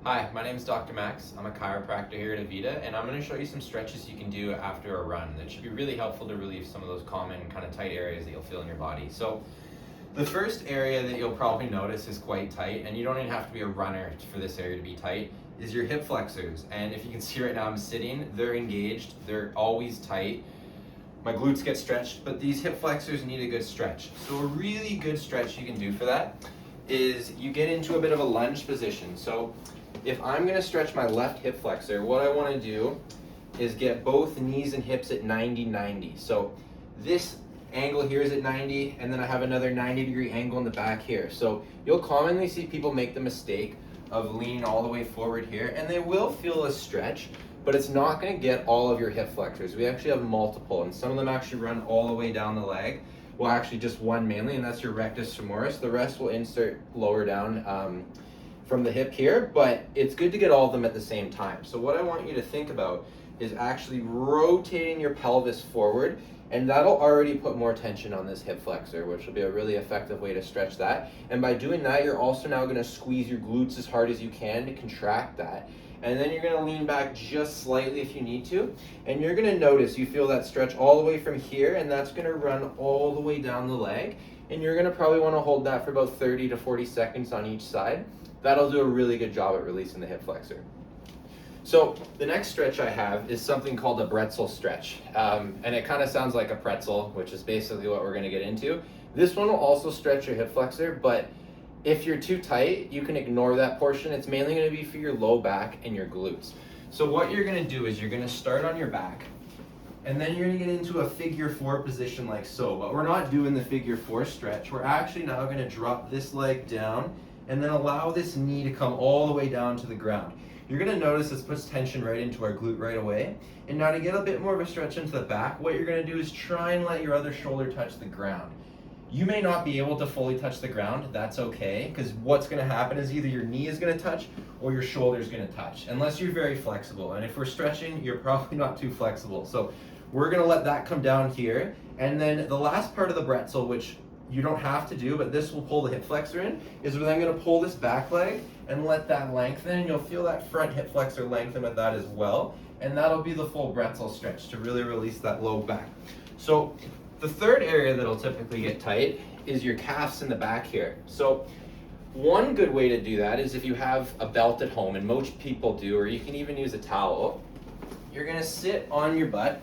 Hi, my name is Dr. Max. I'm a chiropractor here at Avita, and I'm going to show you some stretches you can do after a run that should be really helpful to relieve some of those common kind of tight areas that you'll feel in your body. So the first area that you'll probably notice is quite tight, and you don't even have to be a runner for this area to be tight, is your hip flexors. And if you can see right now I'm sitting, they're engaged, they're always tight. My glutes get stretched, but these hip flexors need a good stretch. So a really good stretch you can do for that is you get into a bit of a lunge position. So if I'm going to stretch my left hip flexor, what I want to do is get both knees and hips at 90-90. So this angle here is at 90, and then I have another 90-degree angle in the back here. So you'll commonly see people make the mistake of leaning all the way forward here, and they will feel a stretch, but it's not going to get all of your hip flexors. We actually have multiple, and some of them actually run all the way down the leg. Well, actually just one mainly, and that's your rectus femoris. The rest will insert lower down from the hip here, but it's good to get all of them at the same time. So what I want you to think about is actually rotating your pelvis forward, and that'll already put more tension on this hip flexor, which will be a really effective way to stretch that. And by doing that, you're also now going to squeeze your glutes as hard as you can to contract that. And then you're going to lean back just slightly if you need to, and you're going to notice you feel that stretch all the way from here, and that's going to run all the way down the leg, and you're going to probably want to hold that for about 30 to 40 seconds on each side. That'll do a really good job at releasing the hip flexor. So the next stretch I have is something called a pretzel stretch. And it kind of sounds like a pretzel, which is basically what we're going to get into. This one will also stretch your hip flexor, but if you're too tight, you can ignore that portion. It's mainly going to be for your low back and your glutes. So what you're going to do is you're going to start on your back, and then you're going to get into a figure 4 position like so. But we're not doing the figure 4 stretch. We're actually now going to drop this leg down and then allow this knee to come all the way down to the ground. You're going to notice this puts tension right into our glute right away. And now to get a bit more of a stretch into the back, what you're going to do is try and let your other shoulder touch the ground. You may not be able to fully touch the ground. That's okay, because what's going to happen is either your knee is going to touch or your shoulder is going to touch, unless you're very flexible. And if we're stretching, you're probably not too flexible. So we're going to let that come down here. And then the last part of the pretzel, which you don't have to do, but this will pull the hip flexor in, is we're then going to pull this back leg and let that lengthen. You'll feel that front hip flexor lengthen with that as well, and that'll be the full pretzel stretch to really release that low back. So the third area that'll typically get tight is your calves in the back here. So one good way to do that is if you have a belt at home, and most people do, or you can even use a towel. You're going to sit on your butt,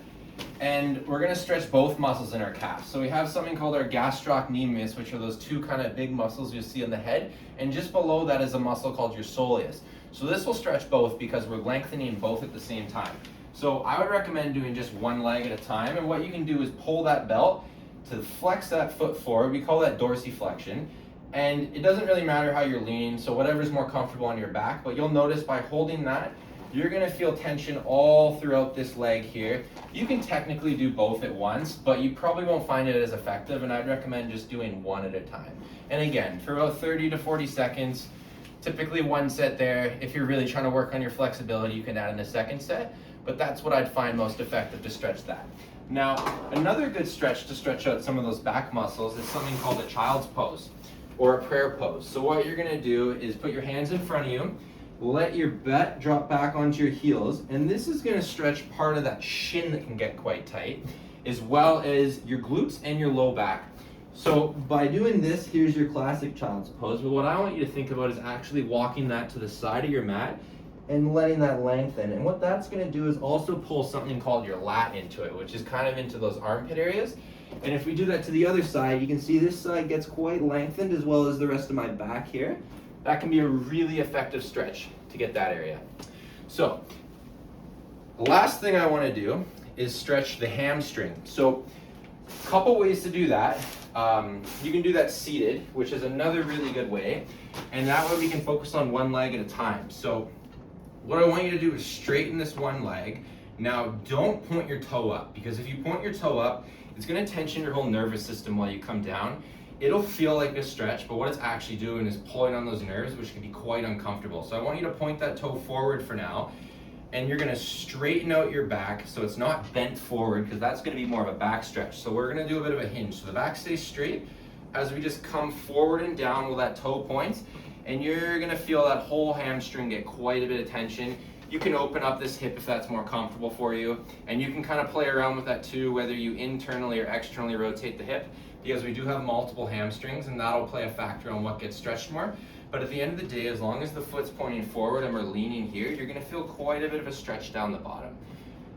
and we're going to stretch both muscles in our calves. So we have something called our gastrocnemius, which are those two kind of big muscles you see on the head, and just below that is a muscle called your soleus. So this will stretch both because we're lengthening both at the same time. So I would recommend doing just one leg at a time, and what you can do is pull that belt to flex that foot forward. We call that dorsiflexion, and it doesn't really matter how you're leaning, so whatever's more comfortable on your back, but you'll notice by holding that, you're going to feel tension all throughout this leg here. You can technically do both at once, but you probably won't find it as effective, and I'd recommend just doing one at a time. And again, for about 30 to 40 seconds, typically one set there. If you're really trying to work on your flexibility, you can add in a second set, but that's what I'd find most effective to stretch that. Now, another good stretch to stretch out some of those back muscles is something called a child's pose or a prayer pose. So what you're going to do is put your hands in front of you, let your butt drop back onto your heels, and this is going to stretch part of that shin that can get quite tight, as well as your glutes and your low back. So by doing this, here's your classic child's pose, but what I want you to think about is actually walking that to the side of your mat and letting that lengthen. And what that's going to do is also pull something called your lat into it, which is kind of into those armpit areas. And if we do that to the other side, you can see this side gets quite lengthened as well as the rest of my back here. That can be a really effective stretch to get that area. So the last thing I want to do is stretch the hamstring. So a couple ways to do that. You can do that seated, which is another really good way, and that way we can focus on one leg at a time. So what I want you to do is straighten this one leg. Now don't point your toe up, because if you point your toe up, it's going to tension your whole nervous system while you come down. It'll feel like a stretch, but what it's actually doing is pulling on those nerves, which can be quite uncomfortable. So I want you to point that toe forward for now, and you're gonna straighten out your back so it's not bent forward, because that's gonna be more of a back stretch. So we're gonna do a bit of a hinge. So the back stays straight as we just come forward and down while that toe points, and you're gonna feel that whole hamstring get quite a bit of tension. You can open up this hip if that's more comfortable for you, and you can kind of play around with that too, whether you internally or externally rotate the hip, because we do have multiple hamstrings, and that'll play a factor on what gets stretched more. But at the end of the day, as long as the foot's pointing forward and we're leaning here, you're gonna feel quite a bit of a stretch down the bottom.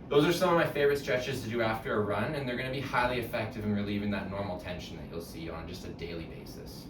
Those are some of my favorite stretches to do after a run, and they're gonna be highly effective in relieving that normal tension that you'll see on just a daily basis.